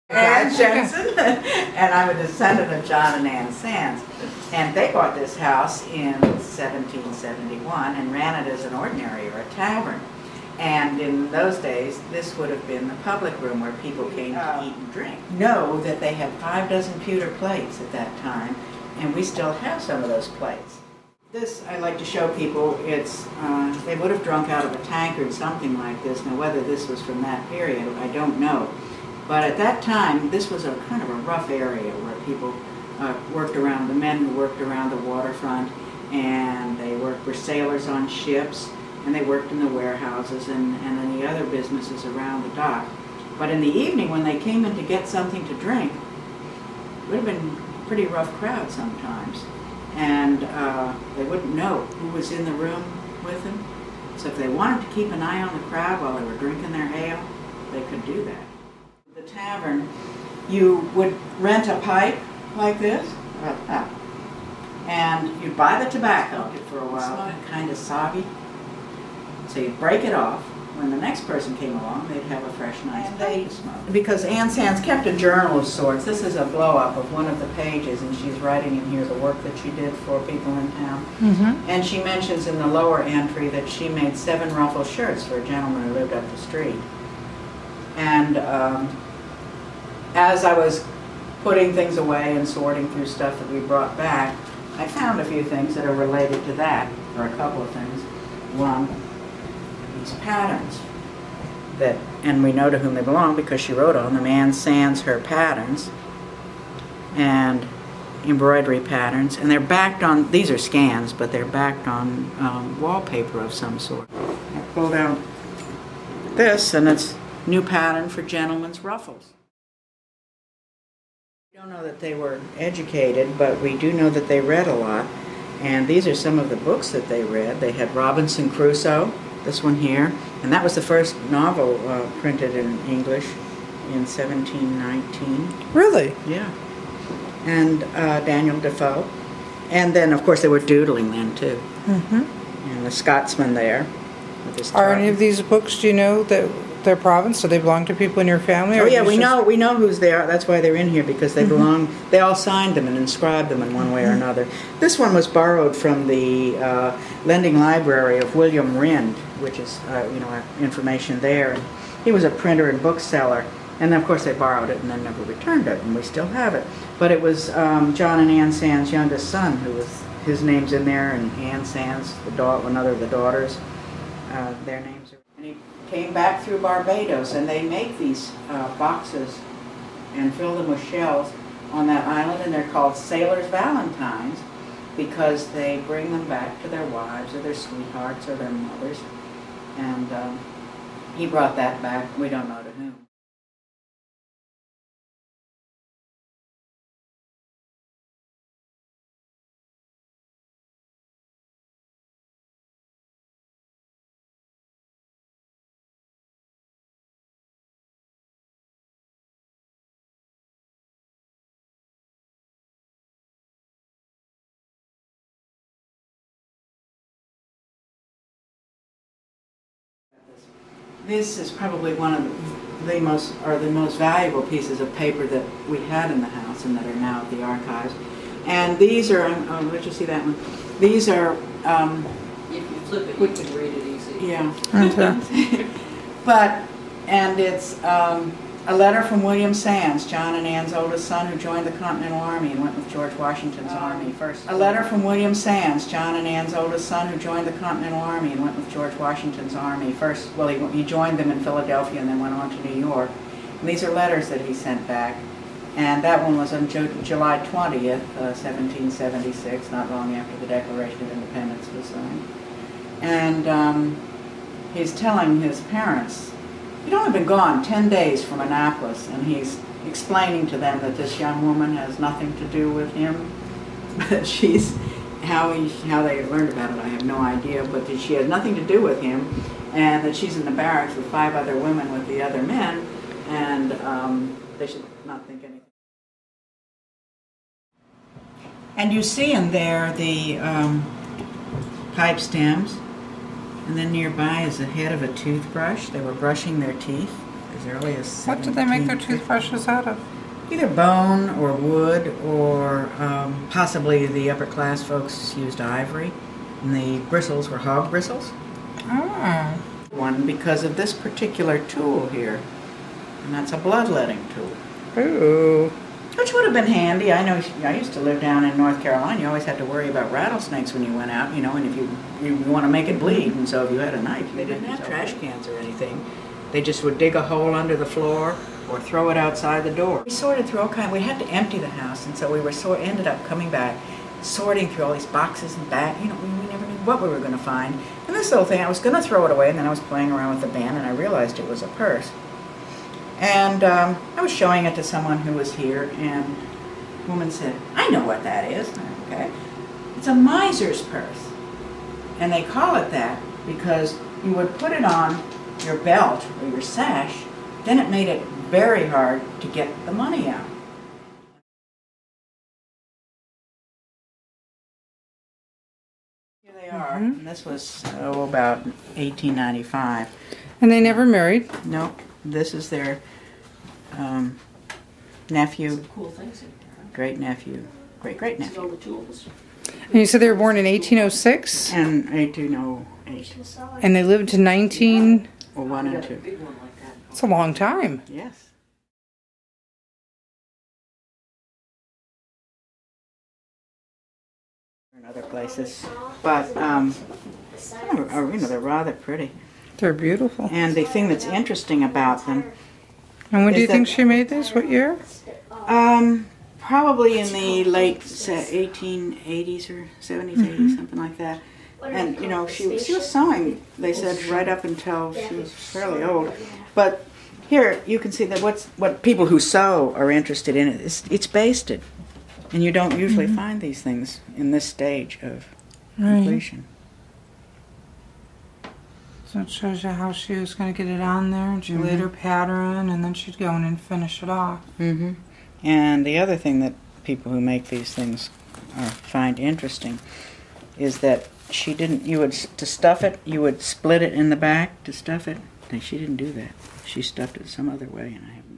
Ann Jensen, and I'm a descendant of John and Ann Sands. And they bought this house in 1771 and ran it as an ordinary or a tavern. And in those days, this would have been the public room where people came to eat and drink. Know that they had 5 pewter plates at that time, and we still have some of those plates. This I like to show people. It's they would have drunk out of a tankard, something like this. Now whether this was from that period, I don't know. But at that time, this was a kind of a rough area where people worked around, the men who worked around the waterfront, and they were sailors on ships, and they worked in the warehouses and in the other businesses around the dock. But in the evening, when they came in to get something to drink, it would have been a pretty rough crowd sometimes. And they wouldn't know who was in the room with them. So if they wanted to keep an eye on the crowd while they were drinking their ale, they could do that. The tavern, you would rent a pipe like this, and you'd buy the tobacco for a while, kind of soggy. So you'd break it off. When the next person came along, they'd have a fresh, nice pipe to smoke. Because Ann Sands kept a journal of sorts. This is a blow-up of one of the pages, and she's writing in here the work that she did for people in town. And she mentions in the lower entry that she made 7 ruffle shirts for a gentleman who lived up the street. And as I was putting things away and sorting through stuff that we brought back, I found a few things that are related to that, or a couple of things. One, these patterns that, and we know to whom they belong because she wrote on them, Ann Sands, her patterns, and embroidery patterns, and they're backed on, these are scans, but they're backed on wallpaper of some sort. I pulled out this, and it's new pattern for gentlemen's ruffles. We don't know that they were educated, but we do know that they read a lot, and these are some of the books that they read. They had Robinson Crusoe, this one here, and that was the first novel printed in English in 1719. Really? Yeah. And Daniel Defoe. And then, of course, they were doodling then, too. And the Scotsman there. With his Are any of these books, do you know, that their province? Do they belong to people in your family? Oh, yeah, we know who's there. That's why they're in here, because they belong. They all signed them and inscribed them in one way or another. This one was borrowed from the lending library of William Rhind, which is, you know, information there. And he was a printer and bookseller, and of course they borrowed it and then never returned it, and we still have it. But it was John and Ann Sands' youngest son who was, his name's in there, and Ann Sands, another of the daughters, their names are. And he came back through Barbados, and they make these boxes and fill them with shells on that island, and they're called Sailors' Valentines because they bring them back to their wives or their sweethearts or their mothers. And he brought that back, we don't know to whom. This is probably one of the most valuable pieces of paper that we had in the house and that are now at the archives. And these are, let you see that one. These are, if you flip it, you can read it easy. Yeah. But, and it's a letter from William Sands, John and Ann's oldest son, who joined the Continental Army and went with George Washington's army first. A letter from William Sands, John and Ann's oldest son, who joined the Continental Army and went with George Washington's army first. Well, he joined them in Philadelphia and then went on to New York. And these are letters that he sent back. And that one was on July 20th, 1776, not long after the Declaration of Independence was signed. And he's telling his parents, he'd only been gone 10 days from Annapolis, and he's explaining to them that this young woman has nothing to do with him, that she's, how they learned about it, I have no idea, but that she has nothing to do with him, and that she's in the barracks with 5 other women with the other men, and they should not think anything. And you see in there the pipe stems, and then nearby is the head of a toothbrush. They were brushing their teeth. as early as What did they make their 1750. toothbrushes out of? Either bone or wood, or possibly the upper class folks used ivory. And the bristles were hog bristles. Oh. One because of this particular tool here. And that's a bloodletting tool. Ooh. Which would have been handy. I know I used to live down in North Carolina. You always had to worry about rattlesnakes when you went out, you know, and if you want to make it bleed. And so if you had a knife, they didn't have trash cans or anything. They just would dig a hole under the floor or throw it outside the door. We sorted through all kinds. We had to empty the house, and so we were ended up coming back, sorting through all these boxes and bags. You know, we never knew what we were going to find. And this little thing, I was going to throw it away, and then I was playing around with the band, and I realized it was a purse. And I was showing it to someone who was here, and the woman said, "I know what that is." Okay, it's a miser's purse, and they call it that because you would put it on your belt or your sash. Then it made it very hard to get the money out. Here they are. And this was about 1895. And they never married? No, this is their nephew, Some cool things in here. great nephew, great This is nephew, all the tools. And you said they were born in 1806? and 1808. And they lived to 19... Well, 1 We and got a 2. big one like that. It's a long time. Yes. In other places, but you know, they're rather pretty. They're beautiful. And the thing that's interesting about them, And when do Is you think that- she made this? What year? probably in the late 1880s or 70s, 80s, something like that. And you know, she was sewing. They said right up until she was fairly old. But here you can see that what people who sew are interested in it's basted, and you don't usually find these things in this stage of completion. So it shows you how she was going to get it on there, and she laid her pattern, and then she'd go in and finish it off. Mm-hmm. And the other thing that people who make these things find interesting is that she didn't. To stuff it, you would split it in the back to stuff it. And she didn't do that. She stuffed it some other way, and I have